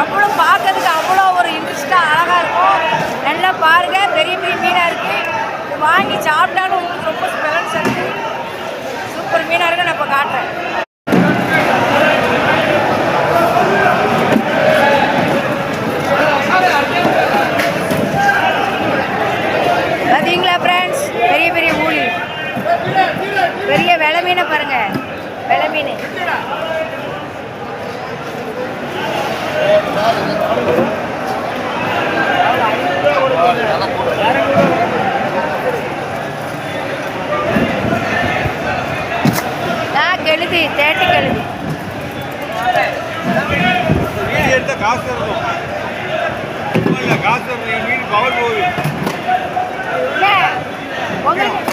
அவ்வளோ பார்க்கறதுக்கு அவ்வளோ ஒரு இன்ட்ரெஸ்ட்டாக அழகாக இருக்கும். நல்லா பாருங்கள், பெரிய பெரிய மீனாக இருக்குது. வாங்கி சாப்பிட்டாலும் உங்களுக்கு ரொம்ப ஸ்பெலன்ஸ் இருக்குது. சூப்பர் மீனாக இருக்குது. நான் இப்போ காட்டுறேன். பார்த்தீங்களா ஃப்ரெண்ட்ஸ், பெரிய பெரிய ஊழி, பெரிய வெலை மீனை பாருங்கள். வெலை மீன் கெழுதி, தேட்டு கெழுதி. காசு மீன் பவர் போகுது. உங்களுக்கு